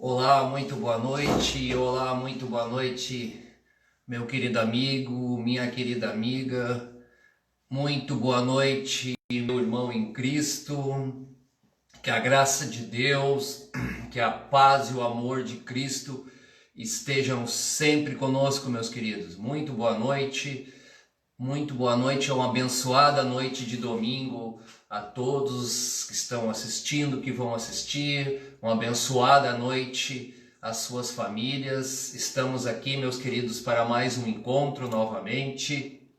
Olá, muito boa noite. Olá, muito boa noite, meu querido amigo, minha querida amiga. Muito boa noite, meu irmão em Cristo. Que a graça de Deus, que a paz e o amor de Cristo estejam sempre conosco, meus queridos. Muito boa noite. Muito boa noite, é uma abençoada noite de domingo a todos que estão assistindo, que vão assistir, uma abençoada noite às suas famílias. Estamos aqui, meus queridos, para mais um encontro novamente.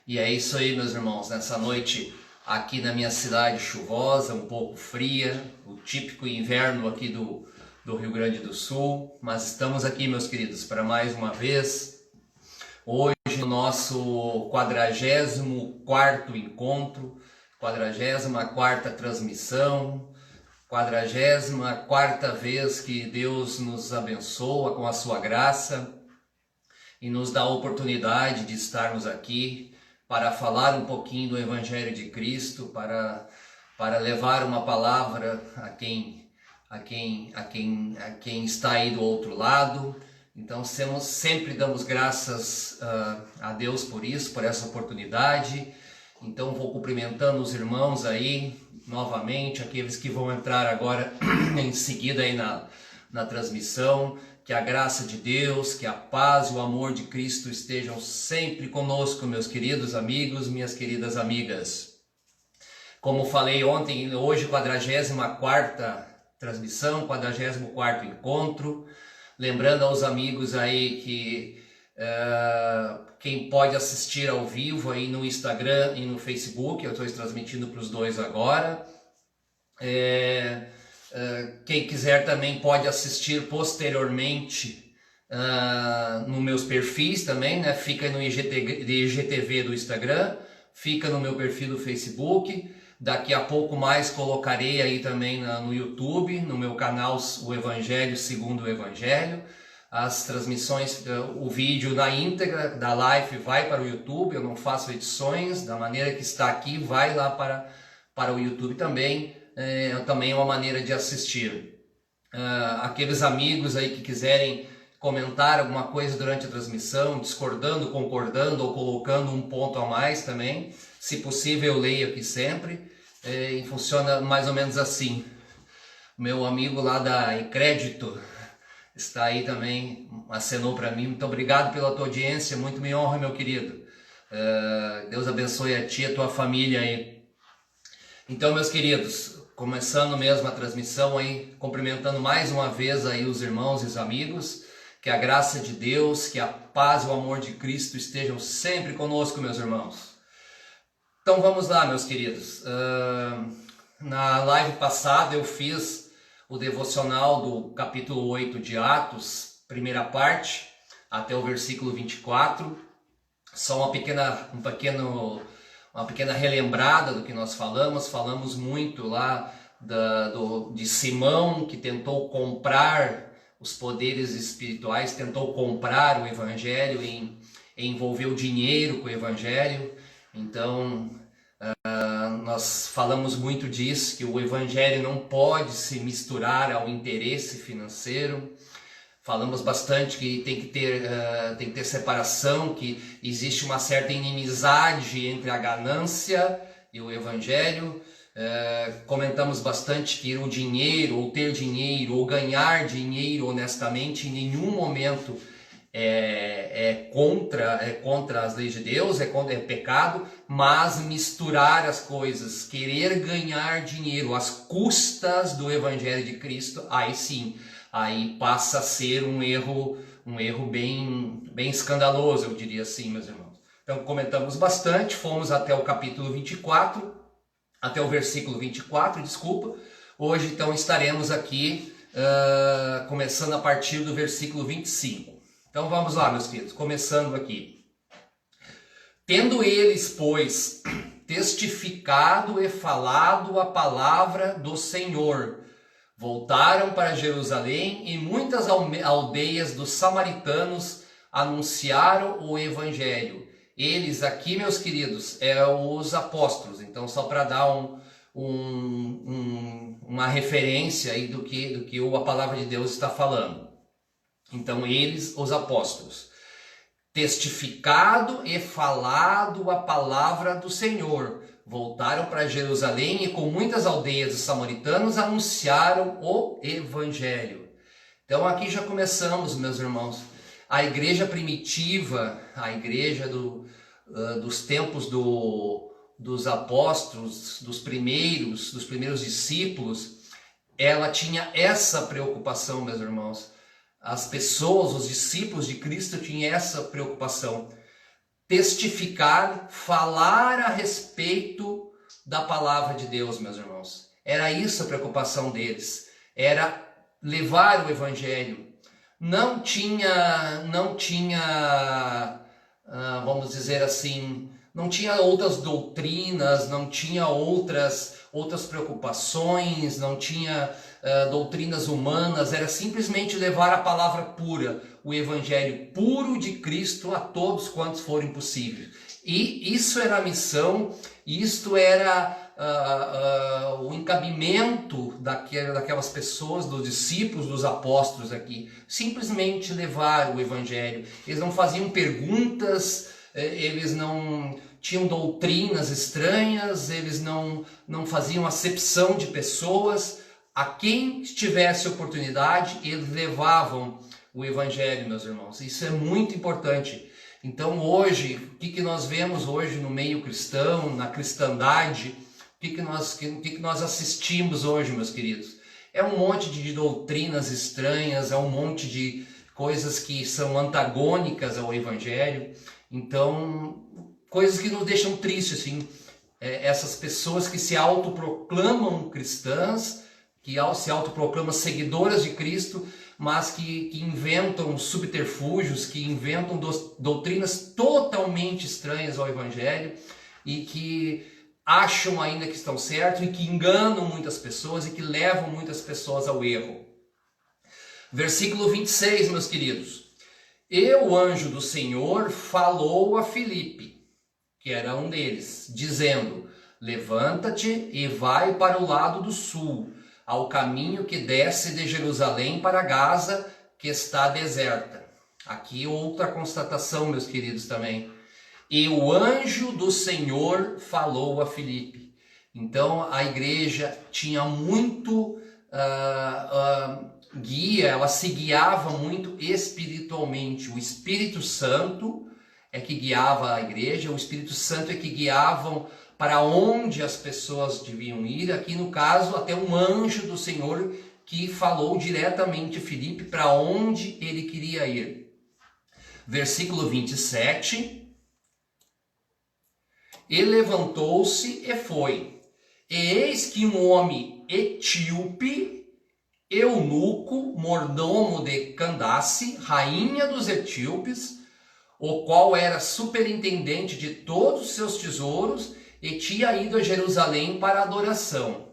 E é isso aí, meus irmãos, nessa noite aqui na minha cidade chuvosa, um pouco fria, o típico inverno aqui do Rio Grande do Sul, mas estamos aqui, meus queridos, para mais uma vez. Hoje no nosso 44º encontro, 44ª transmissão, 44ª vez que Deus nos abençoa com a sua graça e nos dá a oportunidade de estarmos aqui para falar um pouquinho do Evangelho de Cristo, para levar uma palavra a quem está aí do outro lado. Então sempre damos graças a Deus por isso, por essa oportunidade. Então vou cumprimentando os irmãos aí novamente, aqueles que vão entrar agora em seguida aí na transmissão. Que a graça de Deus, que a paz e o amor de Cristo estejam sempre conosco, meus queridos amigos, minhas queridas amigas. Como falei ontem, hoje 44ª transmissão, 44º encontro. Lembrando aos amigos aí que quem pode assistir ao vivo aí no Instagram e no Facebook, eu estou transmitindo para os dois agora. Quem quiser também pode assistir posteriormente nos meus perfis também, né? Fica no IGTV do Instagram, fica no meu perfil do Facebook. Daqui a pouco mais colocarei aí também no YouTube, no meu canal O Evangelho Segundo o Evangelho. As transmissões, o vídeo na íntegra da live vai para o YouTube, eu não faço edições, da maneira que está aqui, vai lá para o YouTube também. Também é uma maneira de assistir. Aqueles amigos aí que quiserem comentar alguma coisa durante a transmissão, discordando, concordando ou colocando um ponto a mais também, se possível eu leio aqui sempre, e funciona mais ou menos assim. Meu amigo lá da Icrédito está aí também, acenou para mim. Muito obrigado pela tua audiência, muito me honra, meu querido. Deus abençoe a ti e a tua família aí. Então, meus queridos, começando mesmo a transmissão aí, cumprimentando mais uma vez aí os irmãos e os amigos. Que a graça de Deus, que a paz e o amor de Cristo estejam sempre conosco, meus irmãos. Então vamos lá, meus queridos. Na live passada eu fiz o devocional do capítulo 8 de Atos, primeira parte, até o versículo 24. Só uma pequena relembrada do que nós falamos. Falamos muito lá de Simão, que tentou comprar os poderes espirituais, tentou comprar o Evangelho e envolver o dinheiro com o Evangelho. Então, nós falamos muito disso, que o Evangelho não pode se misturar ao interesse financeiro. Falamos bastante que tem que ter separação, que existe uma certa inimizade entre a ganância e o Evangelho. Comentamos bastante que o dinheiro, ou ter dinheiro, ou ganhar dinheiro honestamente, em nenhum momento é contra as leis de Deus, é pecado, mas misturar as coisas, querer ganhar dinheiro às custas do Evangelho de Cristo, aí sim, aí passa a ser um erro bem escandaloso, eu diria assim, meus irmãos. Então comentamos bastante, fomos até o capítulo 24, até o versículo 24, desculpa. Hoje então estaremos aqui começando a partir do versículo 25. Então vamos lá, meus queridos, começando aqui. Tendo eles, pois, testificado e falado a palavra do Senhor, voltaram para Jerusalém e muitas aldeias dos samaritanos anunciaram o Evangelho. Eles aqui, meus queridos, os apóstolos. Então, só para dar um uma referência aí do que a palavra de Deus está falando. Então eles, os apóstolos, testificado e falado a palavra do Senhor, voltaram para Jerusalém e com muitas aldeias dos samaritanos anunciaram o evangelho. Então aqui já começamos, meus irmãos. A igreja primitiva, a igreja dos tempos dos apóstolos, dos primeiros discípulos, ela tinha essa preocupação, meus irmãos. As pessoas, os discípulos de Cristo tinham essa preocupação. Testificar, falar a respeito da palavra de Deus, meus irmãos. Era isso a preocupação deles. Era levar o evangelho. Não tinha, vamos dizer assim, não tinha outras doutrinas, não tinha outras preocupações, não tinha doutrinas humanas, era simplesmente levar a palavra pura, o evangelho puro de Cristo a todos quantos forem possíveis. E isso era a missão, isto era o encabimento daquelas pessoas, dos discípulos, dos apóstolos aqui. Simplesmente levar o evangelho. Eles não faziam perguntas, eles não tinham doutrinas estranhas, eles não faziam acepção de pessoas. A quem tivesse oportunidade, eles levavam o evangelho, meus irmãos. Isso é muito importante. Então hoje, o que nós vemos hoje no meio cristão, na cristandade, o que nós assistimos hoje, meus queridos? É um monte de doutrinas estranhas, é um monte de coisas que são antagônicas ao evangelho. Então, coisas que nos deixam tristes, assim. Essas pessoas que se autoproclamam cristãs, que se autoproclamam seguidoras de Cristo, mas que inventam subterfúgios, que inventam doutrinas totalmente estranhas ao evangelho e que acham ainda que estão certos e que enganam muitas pessoas e que levam muitas pessoas ao erro. Versículo 26, meus queridos. E o anjo do Senhor falou a Filipe, que era um deles, dizendo: levanta-te e vai para o lado do sul, ao caminho que desce de Jerusalém para Gaza, que está deserta. Aqui outra constatação, meus queridos, também. E o anjo do Senhor falou a Filipe. Então a igreja tinha muito guia, ela se guiava muito espiritualmente. O Espírito Santo é que guiava a igreja, o Espírito Santo é que guiavam para onde as pessoas deviam ir. Aqui no caso, até um anjo do Senhor que falou diretamente a Filipe para onde ele queria ir. Versículo 27. E levantou-se e foi. E eis que um homem etíope, eunuco, mordomo de Candace, rainha dos etíopes, o qual era superintendente de todos os seus tesouros, e tinha ido a Jerusalém para adoração.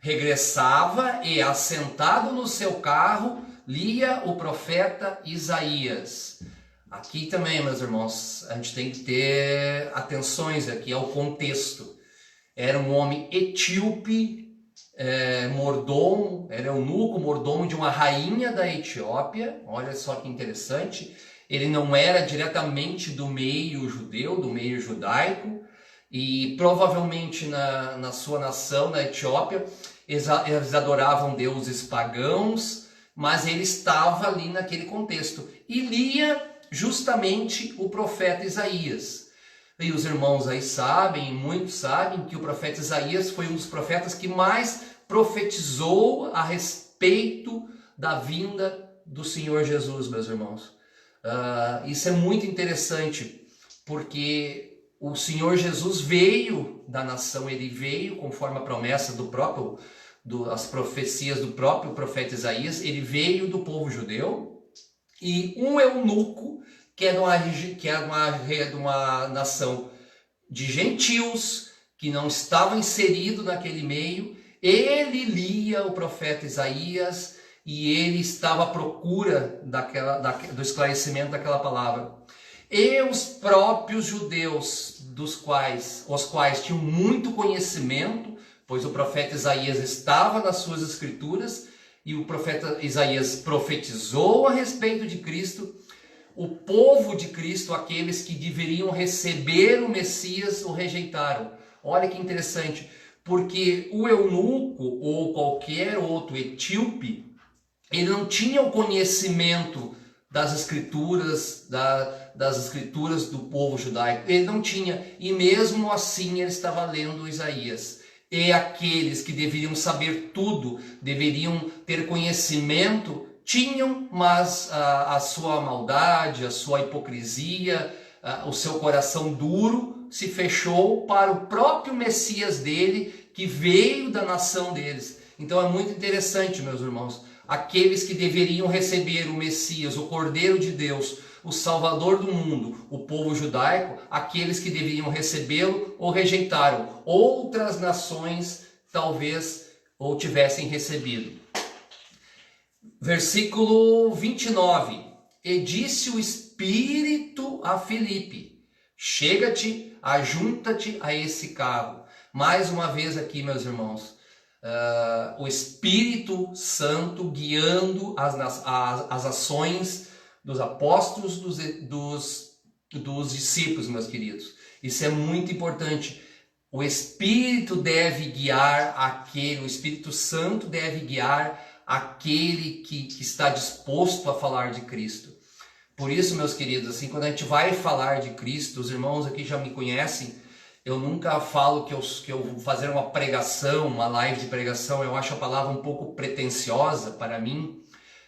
Regressava e, assentado no seu carro, lia o profeta Isaías. Aqui também, meus irmãos, a gente tem que ter atenções aqui ao contexto. Era um homem etíope, mordomo, era eunuco, mordomo de uma rainha da Etiópia. Olha só que interessante. Ele não era diretamente do meio judeu, do meio judaico, e provavelmente na sua nação, na Etiópia, eles adoravam deuses pagãos, mas ele estava ali naquele contexto e lia justamente o profeta Isaías. E os irmãos aí sabem, muitos sabem, que o profeta Isaías foi um dos profetas que mais profetizou a respeito da vinda do Senhor Jesus, meus irmãos. Isso é muito interessante, porque o Senhor Jesus veio da nação, ele veio conforme a promessa as profecias do próprio profeta Isaías, ele veio do povo judeu, e um eunuco, que é de uma nação de gentios, que não estava inserido naquele meio, ele lia o profeta Isaías e ele estava à procura do esclarecimento daquela palavra. E os próprios judeus, os quais tinham muito conhecimento, pois o profeta Isaías estava nas suas escrituras e o profeta Isaías profetizou a respeito de Cristo. O povo de Cristo, aqueles que deveriam receber o Messias, o rejeitaram. Olha que interessante, porque o eunuco ou qualquer outro etíope, ele não tinha o conhecimento das escrituras, das escrituras do povo judaico. Ele não tinha, e mesmo assim ele estava lendo Isaías. E aqueles que deveriam saber tudo, deveriam ter conhecimento, tinham, mas a sua maldade, a sua hipocrisia, o seu coração duro se fechou para o próprio Messias dele, que veio da nação deles. Então é muito interessante, meus irmãos, aqueles que deveriam receber o Messias, o Cordeiro de Deus, o Salvador do mundo, o povo judaico, aqueles que deveriam recebê-lo o rejeitaram. Outras nações talvez o tivessem recebido. Versículo 29. E disse o Espírito a Filipe: chega-te, ajunta-te a esse carro. Mais uma vez aqui, meus irmãos, o Espírito Santo guiando as ações dos apóstolos, dos discípulos, meus queridos. Isso é muito importante. O Espírito deve guiar o Espírito Santo deve guiar aquele que está disposto a falar de Cristo. Por isso, meus queridos, assim, quando a gente vai falar de Cristo, os irmãos aqui já me conhecem, eu nunca falo que eu vou fazer uma pregação, uma live de pregação, eu acho a palavra um pouco pretensiosa para mim.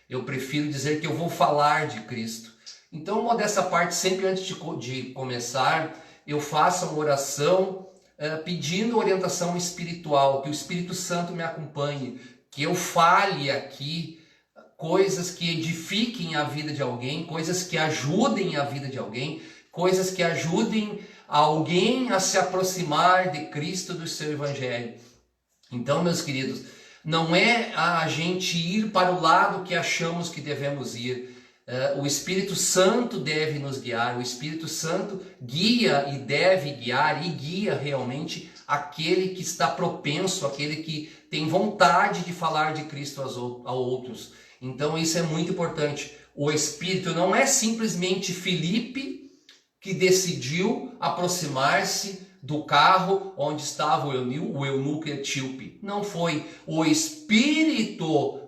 Eu prefiro dizer que eu vou falar de Cristo. Então, modesta parte, sempre antes de começar, eu faço uma oração pedindo orientação espiritual, que o Espírito Santo me acompanhe, que eu fale aqui coisas que edifiquem a vida de alguém, coisas que ajudem a vida de alguém, coisas que ajudem alguém a se aproximar de Cristo, do seu Evangelho. Então, meus queridos, não é a gente ir para o lado que achamos que devemos ir. O Espírito Santo deve nos guiar, o Espírito Santo guia e deve guiar e guia realmente aquele que está propenso, aquele que tem vontade de falar de Cristo a outros. Então isso é muito importante. O Espírito não é simplesmente Filipe que decidiu aproximar-se do carro onde estava o eunuco etíope. Não foi. O Espírito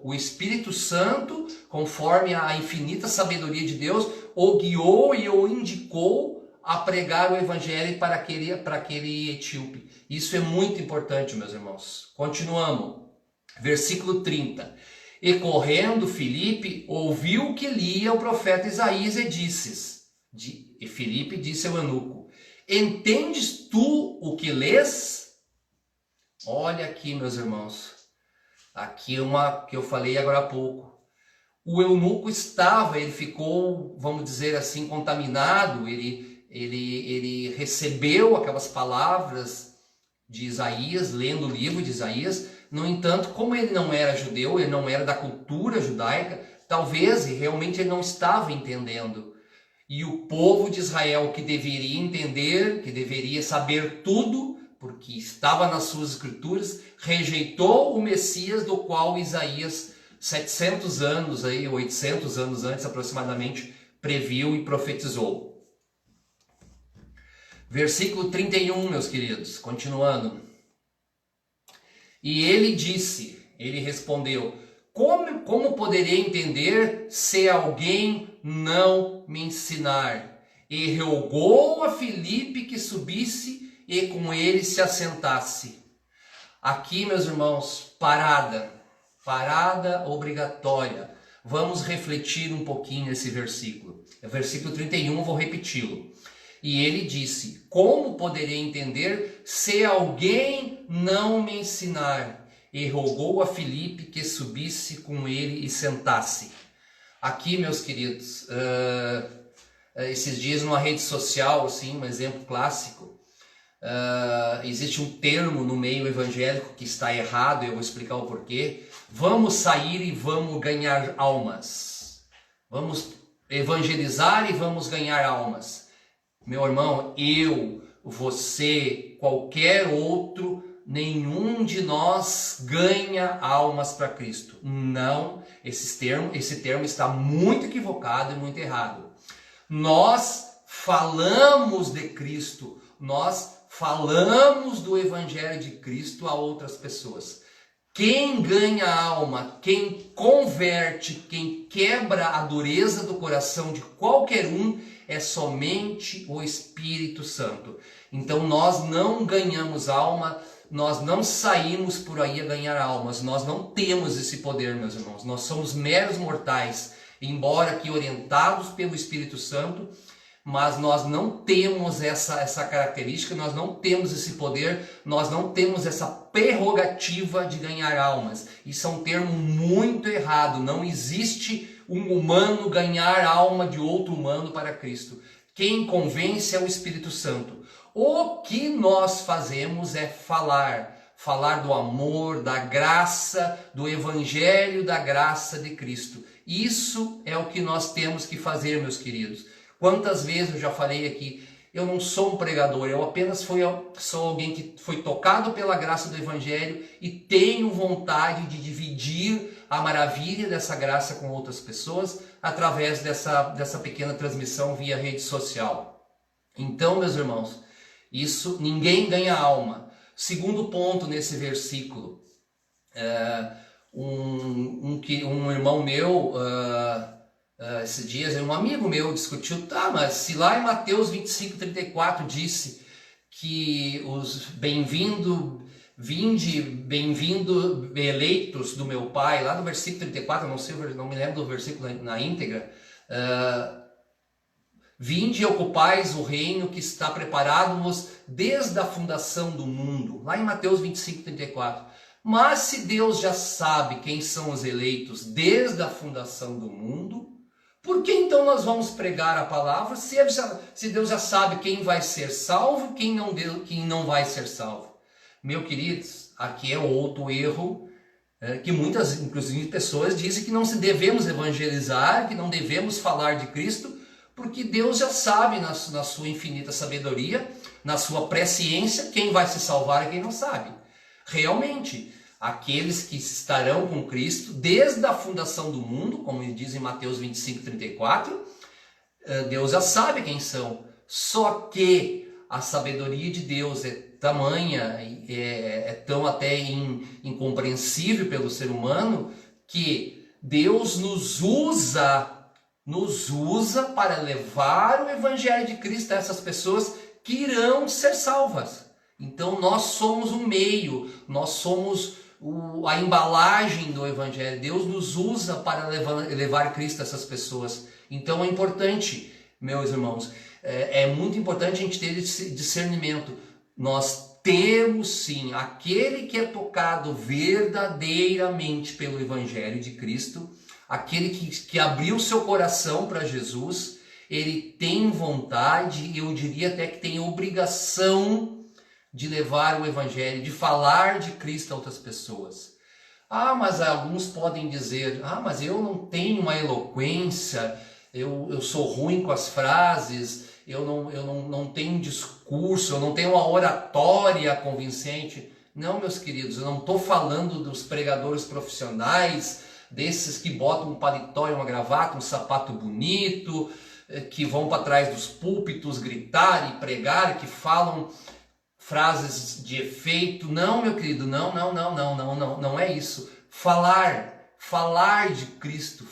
Santo, conforme a infinita sabedoria de Deus, o guiou e o indicou a pregar o evangelho para aquele etíope. Isso é muito importante, meus irmãos. Continuamos. Versículo 30. E correndo Filipe, ouviu que lia o profeta Isaías e Filipe disse ao eunuco: entendes tu o que lês? Olha aqui, meus irmãos. Aqui uma que eu falei agora há pouco. O eunuco ele ficou, vamos dizer assim, contaminado. Ele recebeu aquelas palavras de Isaías, lendo o livro de Isaías. No entanto, como ele não era judeu, ele não era da cultura judaica, talvez realmente ele não estava entendendo. E o povo de Israel, que deveria entender, que deveria saber tudo, porque estava nas suas escrituras, rejeitou o Messias, do qual Isaías, 700 anos, 800 anos antes aproximadamente, previu e profetizou. Versículo 31, meus queridos, continuando. E ele respondeu: como poderei entender se alguém não me ensinar? E rogou a Filipe que subisse e com ele se assentasse. Aqui, meus irmãos, parada obrigatória. Vamos refletir um pouquinho esse versículo. É versículo 31, vou repeti-lo. E ele disse: como poderei entender se alguém não me ensinar? E rogou a Filipe que subisse com ele e sentasse. Aqui, meus queridos, esses dias numa rede social, assim, um exemplo clássico, existe um termo no meio evangélico que está errado, eu vou explicar o porquê. Vamos sair e vamos ganhar almas. Vamos evangelizar e vamos ganhar almas. Meu irmão, você, qualquer outro, nenhum de nós ganha almas para Cristo. Não, esse termo está muito equivocado e muito errado. Nós falamos de Cristo, nós falamos do Evangelho de Cristo a outras pessoas. Quem ganha alma, quem converte, quem quebra a dureza do coração de qualquer um é somente o Espírito Santo. Então nós não ganhamos alma, nós não saímos por aí a ganhar almas, nós não temos esse poder, meus irmãos. Nós somos meros mortais, embora que orientados pelo Espírito Santo, mas nós não temos essa característica, nós não temos esse poder, nós não temos essa prerrogativa de ganhar almas. Isso é um termo muito errado. Não existe um humano ganhar alma de outro humano para Cristo. Quem convence é o Espírito Santo. O que nós fazemos é falar do amor, da graça, do Evangelho da graça de Cristo. Isso é o que nós temos que fazer, meus queridos. Quantas vezes eu já falei aqui, eu não sou um pregador, eu apenas sou alguém que foi tocado pela graça do Evangelho e tenho vontade de dividir a maravilha dessa graça com outras pessoas através dessa pequena transmissão via rede social. Então, meus irmãos, isso, ninguém ganha alma. Segundo ponto nesse versículo, um irmão meu... esses dias um amigo meu discutiu, mas se lá em Mateus 25:34 disse que os bem-vindo eleitos do meu Pai, lá no versículo 34, não me lembro do versículo na íntegra, vinde e ocupais o reino que está preparado-vos desde a fundação do mundo, lá em Mateus 25:34. Mas se Deus já sabe quem são os eleitos desde a fundação do mundo, por que então nós vamos pregar a palavra se Deus já sabe quem vai ser salvo e quem não vai ser salvo? Meus queridos, aqui é outro erro que muitas, inclusive, pessoas dizem que não devemos evangelizar, que não devemos falar de Cristo, porque Deus já sabe na sua infinita sabedoria, na sua presciência, quem vai se salvar e quem não sabe. Realmente, aqueles que estarão com Cristo desde a fundação do mundo, como diz em Mateus 25:34, Deus já sabe quem são. Só que a sabedoria de Deus é tamanha, é tão até incompreensível pelo ser humano, que Deus nos usa para levar o Evangelho de Cristo a essas pessoas que irão ser salvas. Então nós somos o meio, nós somos a embalagem do Evangelho. Deus nos usa para levar Cristo a essas pessoas. Então é importante, meus irmãos, é muito importante a gente ter esse discernimento. Nós temos sim, aquele que é tocado verdadeiramente pelo Evangelho de Cristo, aquele que abriu seu coração para Jesus, ele tem vontade, eu diria até que tem obrigação de levar o Evangelho, de falar de Cristo a outras pessoas. Mas alguns podem dizer, mas eu não tenho uma eloquência, eu sou ruim com as frases, eu não tenho um discurso, eu não tenho uma oratória convincente. Não, meus queridos, eu não estou falando dos pregadores profissionais, desses que botam um paletó e uma gravata, um sapato bonito, que vão para trás dos púlpitos gritar e pregar, que falam frases de efeito. Não, meu querido, não é isso. Falar de Cristo,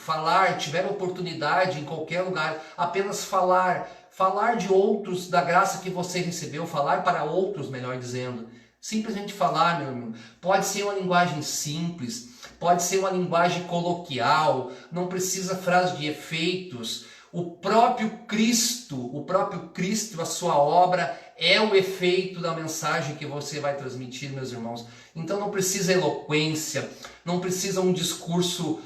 tiver oportunidade em qualquer lugar, apenas falar de outros, da graça que você recebeu, falar para outros, melhor dizendo. Simplesmente falar, meu irmão. Pode ser uma linguagem simples, pode ser uma linguagem coloquial, não precisa frase de efeitos. O próprio Cristo, a sua obra, é o efeito da mensagem que você vai transmitir, meus irmãos. Então não precisa eloquência, não precisa um discurso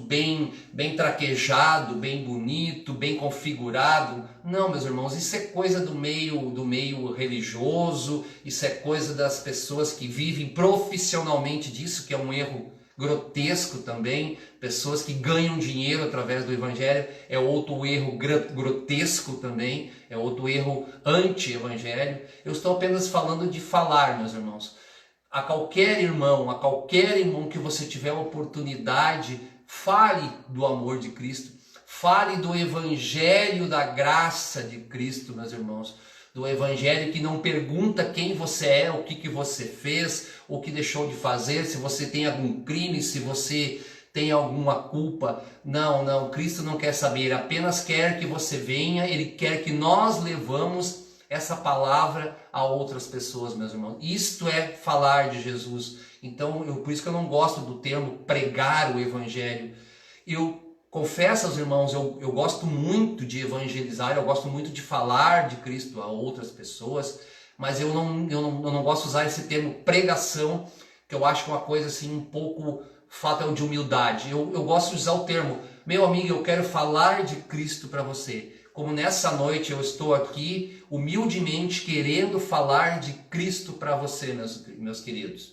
bem traquejado, bem bonito, bem configurado. Não, meus irmãos, isso é coisa do meio religioso, isso é coisa das pessoas que vivem profissionalmente disso, que é um erro grotesco também. Pessoas que ganham dinheiro através do evangelho é outro erro grotesco também, é outro erro anti-evangelho. Eu estou apenas falando de falar, meus irmãos. A qualquer irmão que você tiver a oportunidade, fale do amor de Cristo, fale do evangelho da graça de Cristo, meus irmãos. Do evangelho que não pergunta quem você é, o que você fez, o que deixou de fazer, se você tem algum crime, se você tem alguma culpa. Não, Cristo não quer saber, ele apenas quer que você venha, ele quer que nós levamos essa palavra a outras pessoas, meus irmãos. Isto é falar de Jesus. Então, por isso que eu não gosto do termo pregar o evangelho. Eu confesso aos irmãos, eu gosto muito de evangelizar, eu gosto muito de falar de Cristo a outras pessoas, mas eu não gosto de usar esse termo pregação, que eu acho que é uma coisa assim um pouco falta de humildade. Eu gosto de usar o termo, meu amigo, eu quero falar de Cristo para você. Como nessa noite eu estou aqui humildemente querendo falar de Cristo para você, meus queridos.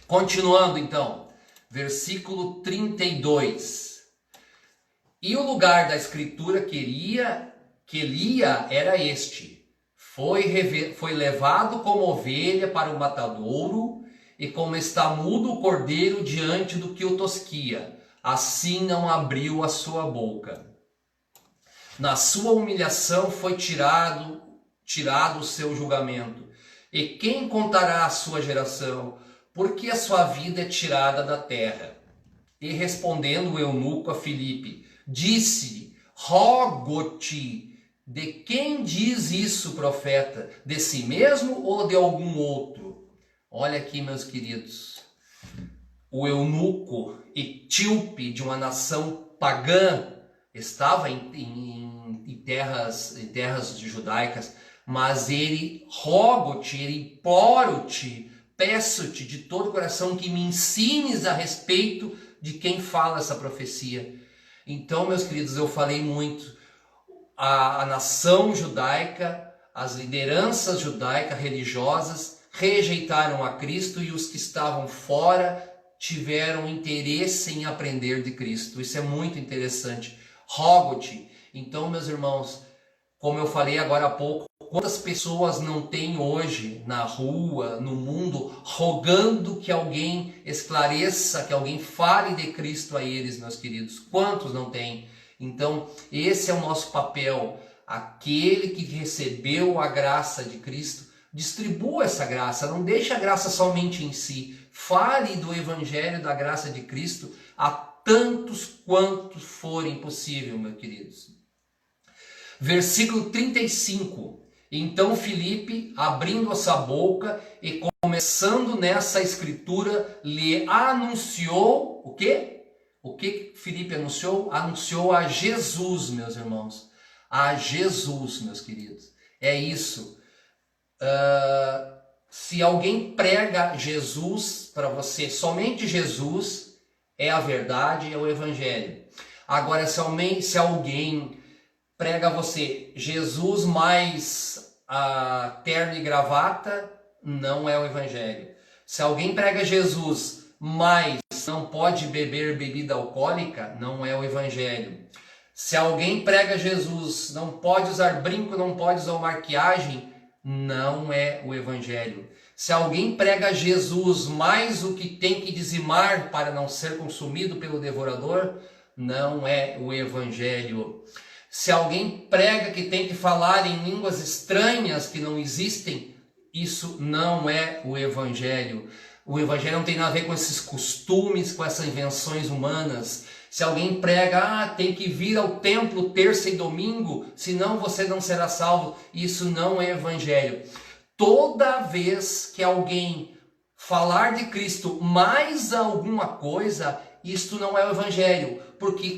Continuando então, versículo 32. E o lugar da escritura que lia era este: foi levado como ovelha para o matadouro, e como está mudo o cordeiro diante do que o tosquia, assim não abriu a sua boca. Na sua humilhação foi tirado o seu julgamento. E quem contará a sua geração? Porque a sua vida é tirada da terra. E respondendo o eunuco a Filipe, disse: rogo-te, de quem diz isso, profeta? De si mesmo ou de algum outro? Olha aqui, meus queridos, o eunuco etíope de uma nação pagã estava em terras judaicas, mas ele rogo-te, ele imploro-te, peço-te de todo o coração que me ensines a respeito de quem fala essa profecia. Então, meus queridos, eu falei muito. A nação judaica, as lideranças judaicas religiosas rejeitaram a Cristo, e os que estavam fora tiveram interesse em aprender de Cristo. Isso é muito interessante. Rogo-te. Então, meus irmãos, como eu falei agora há pouco, quantas pessoas não tem hoje na rua, no mundo, rogando que alguém esclareça, que alguém fale de Cristo a eles, meus queridos? Quantos não tem? Então, esse é o nosso papel. Aquele que recebeu a graça de Cristo, distribua essa graça, não deixe a graça somente em si. Fale do evangelho da graça de Cristo a tantos quantos forem possível, meus queridos. Versículo 35. Então Filipe, abrindo a sua boca e começando nessa escritura, lhe anunciou o quê? O que Filipe anunciou? Anunciou a Jesus, meus irmãos. A Jesus, meus queridos. É isso. Se alguém prega Jesus para você, somente Jesus é a verdade, é o evangelho. Agora, se alguém prega a você Jesus mais terno e gravata, não é o evangelho. Se alguém prega Jesus mais não pode beber bebida alcoólica, não é o evangelho. Se alguém prega Jesus não pode usar brinco, não pode usar maquiagem, não é o evangelho. Se alguém prega Jesus mais o que tem que dizimar para não ser consumido pelo devorador, não é o evangelho. Se alguém prega que tem que falar em línguas estranhas que não existem, isso não é o evangelho. O evangelho não tem nada a ver com esses costumes, com essas invenções humanas. Se alguém prega, tem que vir ao templo terça e domingo, senão você não será salvo, isso não é evangelho. Toda vez que alguém falar de Cristo mais alguma coisa, isto não é o evangelho, porque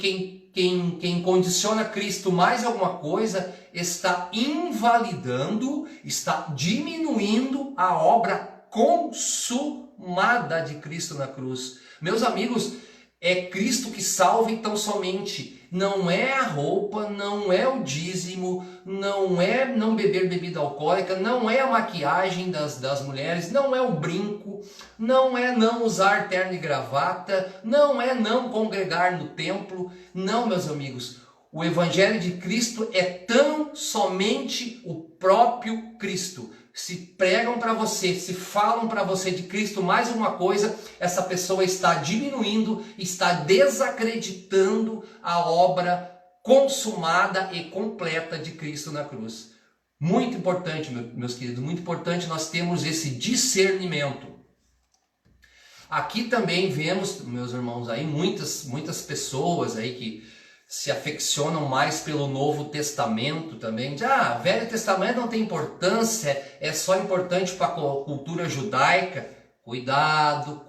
quem condiciona Cristo mais alguma coisa está invalidando, está diminuindo a obra consumada de Cristo na cruz. Meus amigos, É Cristo que salva, então somente. Não é a roupa, não é o dízimo, não é não beber bebida alcoólica, não é a maquiagem das mulheres, não é o brinco, não é não usar terno e gravata, não é não congregar no templo. Não, meus amigos, o Evangelho de Cristo é tão somente o próprio Cristo. Se pregam para você, se falam para você de Cristo mais uma coisa, essa pessoa está diminuindo, está desacreditando a obra consumada e completa de Cristo na cruz. Muito importante, meus queridos, muito importante nós termos esse discernimento. Aqui também vemos, meus irmãos, aí muitas pessoas aí que se afeccionam mais pelo Novo Testamento também. Velho Testamento não tem importância, é só importante para a cultura judaica. Cuidado,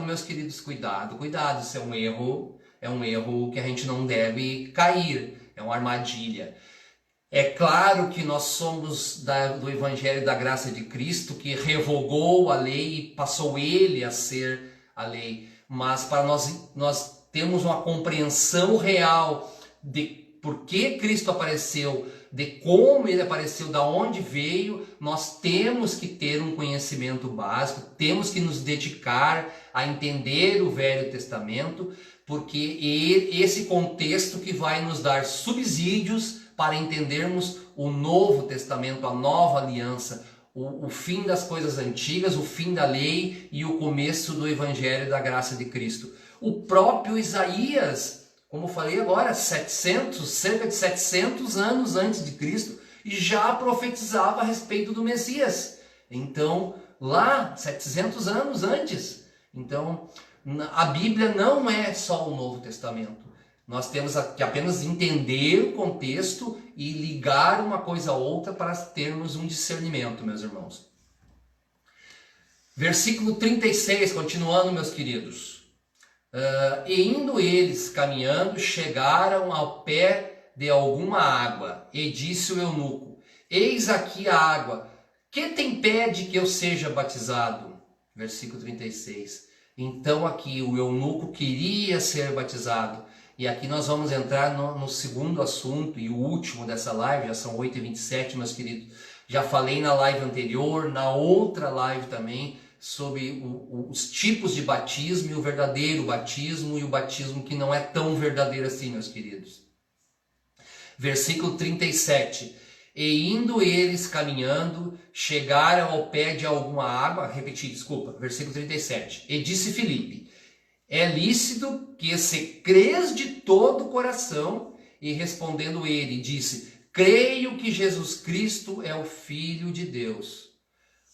meus queridos, cuidado. Isso é um erro que a gente não deve cair, é uma armadilha. É claro que nós somos do Evangelho da Graça de Cristo, que revogou a lei e passou ele a ser a lei. Mas para nós temos uma compreensão real de por que Cristo apareceu, de como ele apareceu, de onde veio, nós temos que ter um conhecimento básico, temos que nos dedicar a entender o Velho Testamento, porque esse contexto que vai nos dar subsídios para entendermos o Novo Testamento, a nova aliança, o fim das coisas antigas, o fim da lei e o começo do Evangelho da Graça de Cristo. O próprio Isaías, como falei agora, cerca de 700 anos antes de Cristo, já profetizava a respeito do Messias. Então, lá, 700 anos antes. Então, a Bíblia não é só o Novo Testamento. Nós temos que apenas entender o contexto e ligar uma coisa a outra para termos um discernimento, meus irmãos. Versículo 36, continuando, meus queridos. E indo eles caminhando, chegaram ao pé de alguma água, e disse o eunuco: eis aqui a água, que te impede que eu seja batizado? Versículo 36. Então aqui o eunuco queria ser batizado. E aqui nós vamos entrar no segundo assunto e o último dessa live, já são 8h27, meus queridos. Já falei na live anterior, na outra live também, sobre os tipos de batismo e o verdadeiro batismo e o batismo que não é tão verdadeiro assim, meus queridos. Versículo 37. E indo eles caminhando, chegaram ao pé de alguma água, versículo 37. E disse Filipe: é lícito que se crês de todo o coração? E respondendo ele, disse: creio que Jesus Cristo é o Filho de Deus.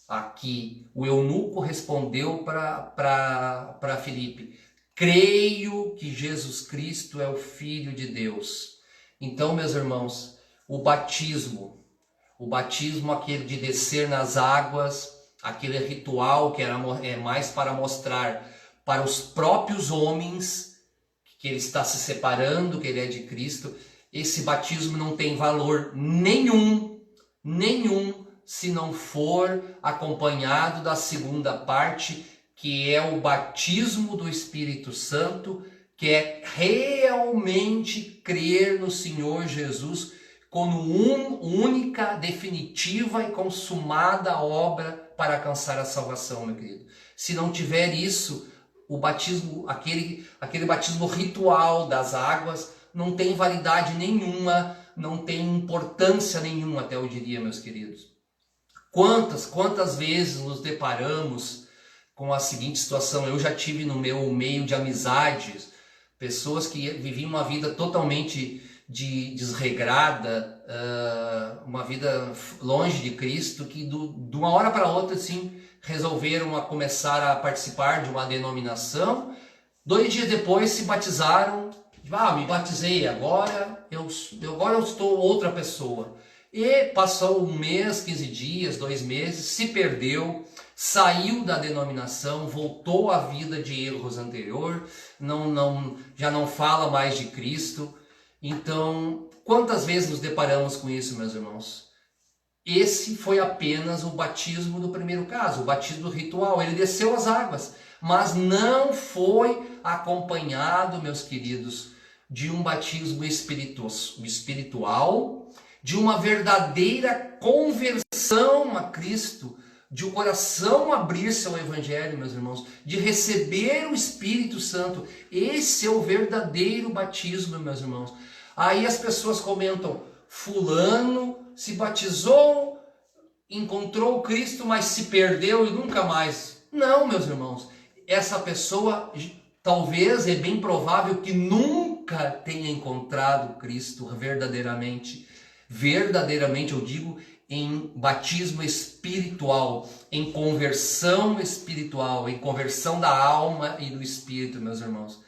Aqui o eunuco respondeu para Filipe: creio que Jesus Cristo é o Filho de Deus. Então, meus irmãos, o batismo, aquele de descer nas águas, aquele ritual que é mais para mostrar para os próprios homens que ele está se separando, que ele é de Cristo. Esse batismo não tem valor nenhum, se não for acompanhado da segunda parte, que é o batismo do Espírito Santo, que é realmente crer no Senhor Jesus como única, definitiva e consumada obra para alcançar a salvação, meu querido. Se não tiver isso, o batismo, aquele batismo ritual das águas, não tem validade nenhuma, não tem importância nenhuma, até eu diria, meus queridos. Quantas vezes nos deparamos com a seguinte situação? Eu já tive no meu meio de amizades pessoas que viviam uma vida totalmente desregrada, uma vida longe de Cristo, que de uma hora para outra assim, resolveram começar a participar de uma denominação. 2 dias depois se batizaram. Me batizei, agora eu estou outra pessoa. E passou 1 mês, 15 dias, 2 meses, se perdeu, saiu da denominação, voltou à vida de erros anterior, já não fala mais de Cristo. Então, quantas vezes nos deparamos com isso, meus irmãos? Esse foi apenas o batismo do primeiro caso, o batismo ritual. Ele desceu as águas, mas não foi acompanhado, meus queridos, de um batismo espiritual, de uma verdadeira conversão a Cristo, de o coração abrir-se ao Evangelho, meus irmãos, de receber o Espírito Santo. Esse é o verdadeiro batismo, meus irmãos. Aí as pessoas comentam, fulano se batizou, encontrou Cristo, mas se perdeu e nunca mais. Não, meus irmãos, essa pessoa talvez é bem provável que nunca tenha encontrado Cristo verdadeiramente. Verdadeiramente, eu digo, em batismo espiritual, em conversão espiritual, em conversão da alma e do espírito, meus irmãos.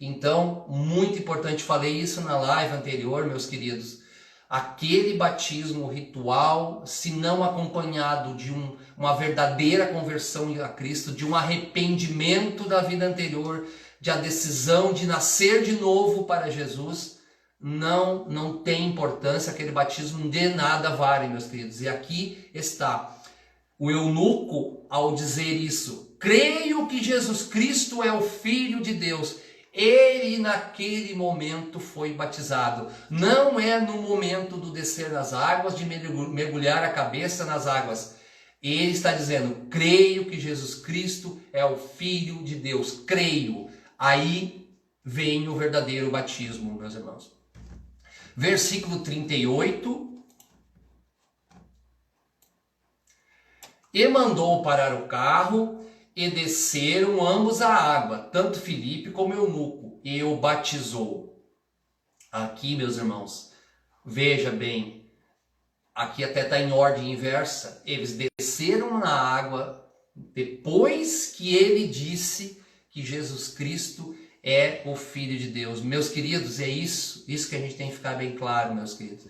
Então, muito importante, falei isso na live anterior, meus queridos. Aquele batismo ritual, se não acompanhado de uma verdadeira conversão a Cristo, de um arrependimento da vida anterior, de a decisão de nascer de novo para Jesus, não tem importância, aquele batismo de nada vale, meus queridos. E aqui está o eunuco ao dizer isso: creio que Jesus Cristo é o Filho de Deus. Ele naquele momento foi batizado. Não é no momento do descer nas águas, de mergulhar a cabeça nas águas. Ele está dizendo, creio que Jesus Cristo é o Filho de Deus. Creio. Aí vem o verdadeiro batismo, meus irmãos. Versículo 38. E mandou parar o carro, e desceram ambos à água, tanto Filipe como eunuco, e o batizou. Aqui, meus irmãos, veja bem, aqui até está em ordem inversa. Eles desceram na água depois que ele disse que Jesus Cristo é o Filho de Deus. Meus queridos, é isso que a gente tem que ficar bem claro, meus queridos.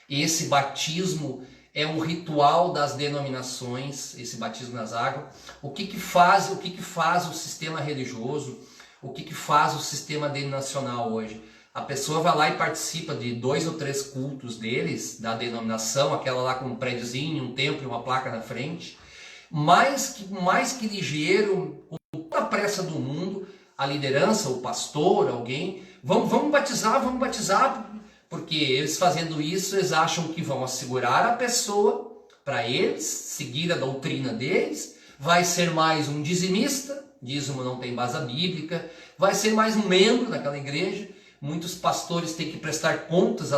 Esse batismo é um ritual das denominações, esse batismo nas águas. O que faz o sistema religioso? O que faz o sistema denominacional hoje? A pessoa vai lá e participa de 2 ou 3 cultos deles, da denominação, aquela lá com um prédiozinho, um templo e uma placa na frente. Mais que ligeiro, com toda a pressa do mundo, a liderança, o pastor, alguém, vamos batizar, porque eles fazendo isso, eles acham que vão assegurar a pessoa para eles, seguir a doutrina deles, vai ser mais um dizimista, dízimo não tem base bíblica, vai ser mais um membro daquela igreja. Muitos pastores têm que prestar contas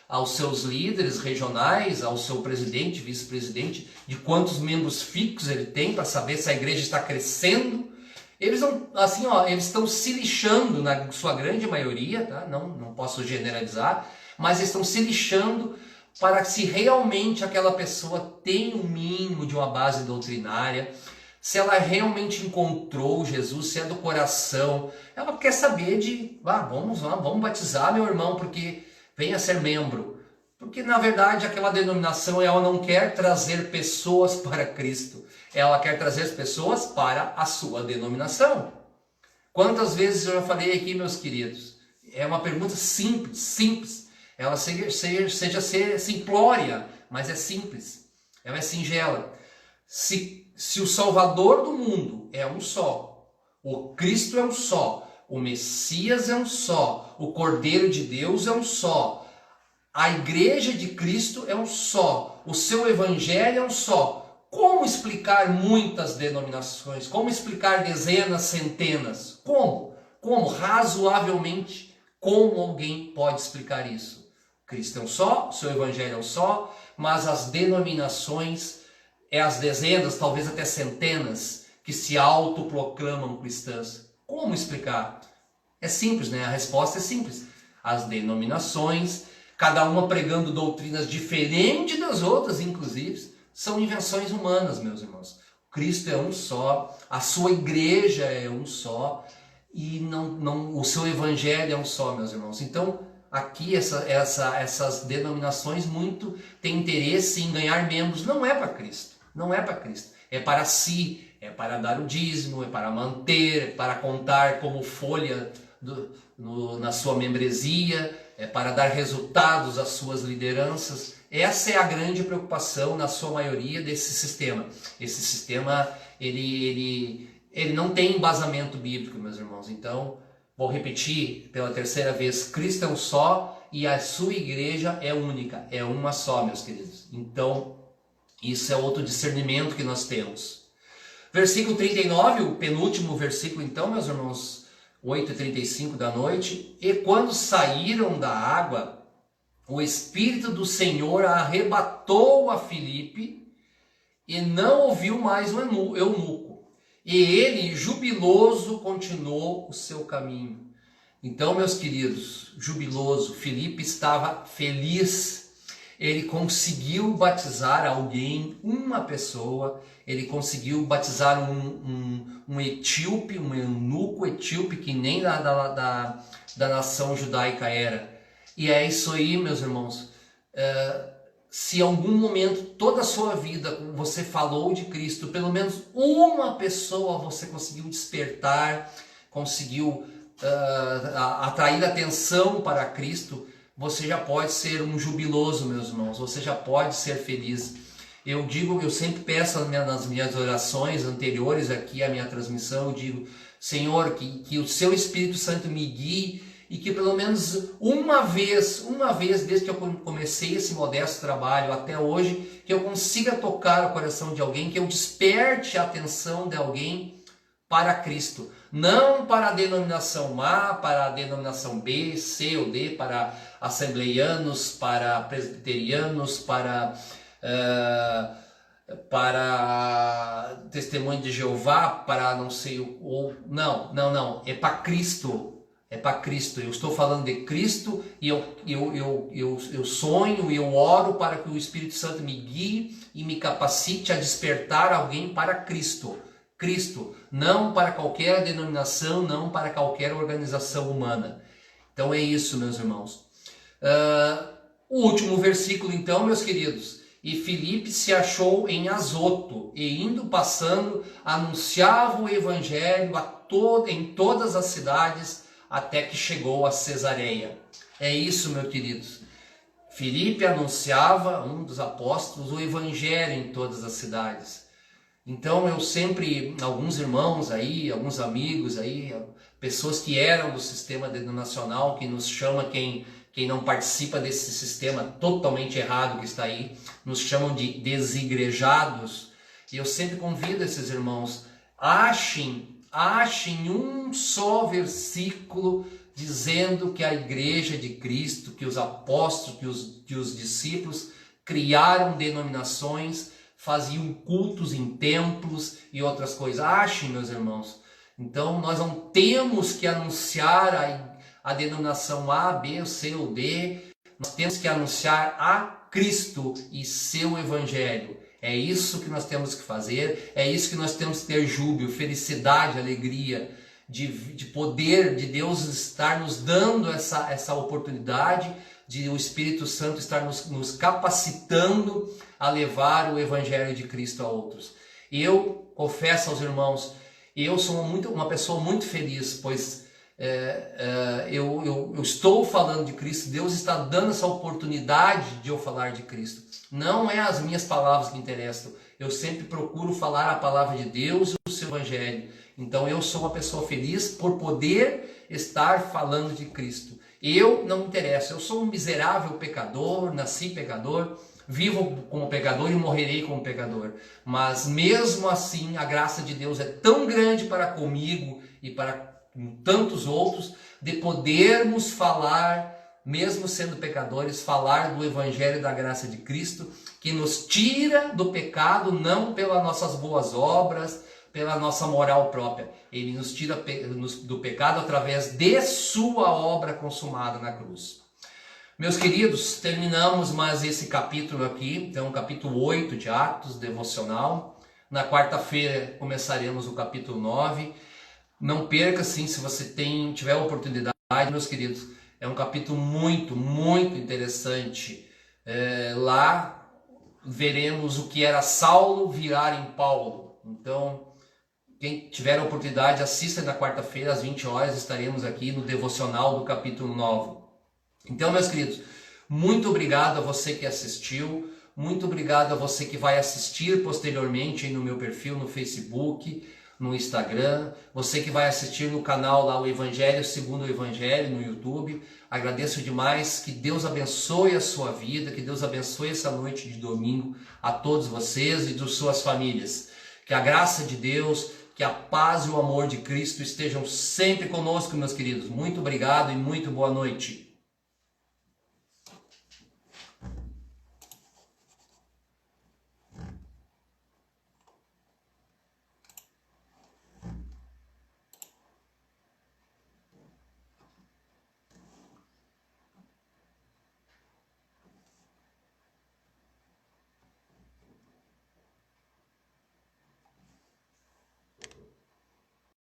aos seus líderes regionais, ao seu presidente, vice-presidente, de quantos membros fixos ele tem para saber se a igreja está crescendo. Eles estão se lixando na sua grande maioria, tá? Não posso generalizar, mas estão se lixando para se realmente aquela pessoa tem um mínimo de uma base doutrinária, se ela realmente encontrou Jesus, se é do coração, ela quer saber vamos batizar meu irmão, porque venha ser membro. Porque na verdade aquela denominação, ela não quer trazer pessoas para Cristo, ela quer trazer as pessoas para a sua denominação. Quantas vezes eu já falei aqui, meus queridos? É uma pergunta simples. Ela seja simplória, mas é simples. Ela é singela. Se o Salvador do mundo é um só, o Cristo é um só, o Messias é um só, o Cordeiro de Deus é um só, a Igreja de Cristo é um só, o seu Evangelho é um só, como explicar muitas denominações? Como explicar dezenas, centenas? Como? Razoavelmente, como alguém pode explicar isso? Cristo é um só, seu Evangelho é um só, mas as denominações, as dezenas, talvez até centenas, que se autoproclamam cristãs. Como explicar? É simples, né? A resposta é simples. As denominações, cada uma pregando doutrinas diferentes das outras, inclusive, são invenções humanas, meus irmãos. Cristo é um só, a sua igreja é um só, e o seu evangelho é um só, meus irmãos. Então, aqui essas denominações muito têm interesse em ganhar membros. Não é para Cristo, é para si, é para dar o dízimo, é para manter, é para contar como folha na sua membresia, é para dar resultados às suas lideranças. Essa é a grande preocupação, na sua maioria, desse sistema. Esse sistema, ele ele não tem embasamento bíblico, meus irmãos. Então, vou repetir pela terceira vez, Cristo é um só e a sua igreja é única, é uma só, meus queridos. Então, isso é outro discernimento que nós temos. Versículo 39, o penúltimo versículo então, meus irmãos, 8h35 da noite. E quando saíram da água, o Espírito do Senhor arrebatou a Filipe e não ouviu mais o eunuco. E ele, jubiloso, continuou o seu caminho. Então, meus queridos, jubiloso, Filipe estava feliz. Ele conseguiu batizar alguém, uma pessoa. Ele conseguiu batizar um etíope, um eunuco etíope, que nem da nação judaica era. E é isso aí, meus irmãos. Se em algum momento, toda a sua vida, você falou de Cristo, pelo menos uma pessoa você conseguiu despertar, conseguiu atrair atenção para Cristo, você já pode ser um jubiloso, meus irmãos. Você já pode ser feliz. Eu sempre peço nas minhas orações anteriores aqui à minha transmissão, eu digo, Senhor, que o seu Espírito Santo me guie e que pelo menos uma vez, desde que eu comecei esse modesto trabalho até hoje, que eu consiga tocar o coração de alguém, que eu desperte a atenção de alguém para Cristo. Não para a denominação A, para a denominação B, C ou D, para assembleianos, para presbiterianos, para testemunho de Jeová, para não sei o... Não. É para Cristo. É para Cristo. Eu estou falando de Cristo e eu sonho e eu oro para que o Espírito Santo me guie e me capacite a despertar alguém para Cristo. Cristo, não para qualquer denominação, não para qualquer organização humana. Então é isso, meus irmãos. O último versículo então, meus queridos. E Filipe se achou em Azoto, e indo passando, anunciava o evangelho em todas as cidades, até que chegou a Cesareia. É isso, meus queridos. Filipe anunciava, um dos apóstolos, o evangelho em todas as cidades. Então eu sempre, alguns irmãos aí, alguns amigos aí, pessoas que eram do sistema denominacional, que nos chama, quem não participa desse sistema totalmente errado que está aí, nos chamam de desigrejados. E eu sempre convido esses irmãos, achem um só versículo dizendo que a igreja de Cristo, que os apóstolos, que os discípulos criaram denominações, faziam cultos em templos e outras coisas. Achem, meus irmãos. Então nós não temos que anunciar a denominação A, B, C ou D. Nós temos que anunciar a Cristo e seu evangelho. É isso que nós temos que fazer, é isso que nós temos que ter júbilo, felicidade, alegria, de poder, de Deus estar nos dando essa oportunidade, de o Espírito Santo estar nos capacitando a levar o Evangelho de Cristo a outros. Eu confesso aos irmãos, eu sou uma pessoa muito feliz, pois eu estou falando de Cristo, Deus está dando essa oportunidade de eu falar de Cristo. Não é as minhas palavras que interessam, eu sempre procuro falar a palavra de Deus e o seu Evangelho. Então eu sou uma pessoa feliz por poder estar falando de Cristo. Eu não me interesso, eu sou um miserável pecador, nasci pecador, vivo como pecador e morrerei como pecador. Mas mesmo assim a graça de Deus é tão grande para comigo e para tantos outros, de podermos falar, mesmo sendo pecadores, falar do Evangelho da graça de Cristo, que nos tira do pecado, não pelas nossas boas obras, pela nossa moral própria. Ele nos tira do pecado através de sua obra consumada na cruz. Meus queridos, terminamos mais esse capítulo aqui, então capítulo 8 de Atos devocional. Na quarta-feira começaremos o capítulo 9. Não perca, sim, se você tiver a oportunidade, meus queridos. É um capítulo muito, muito interessante. Lá veremos o que era Saulo virar em Paulo. Então, quem tiver a oportunidade, assista na quarta-feira, às 20 horas, estaremos aqui no devocional do capítulo 9. Então, meus queridos, muito obrigado a você que assistiu. Muito obrigado a você que vai assistir posteriormente aí no meu perfil no Facebook. no Instagram, você que vai assistir no canal lá o Evangelho segundo o Evangelho no YouTube. Agradeço demais, que Deus abençoe a sua vida, que Deus abençoe essa noite de domingo a todos vocês e das suas famílias. Que a graça de Deus, que a paz e o amor de Cristo estejam sempre conosco, meus queridos. Muito obrigado e muito boa noite.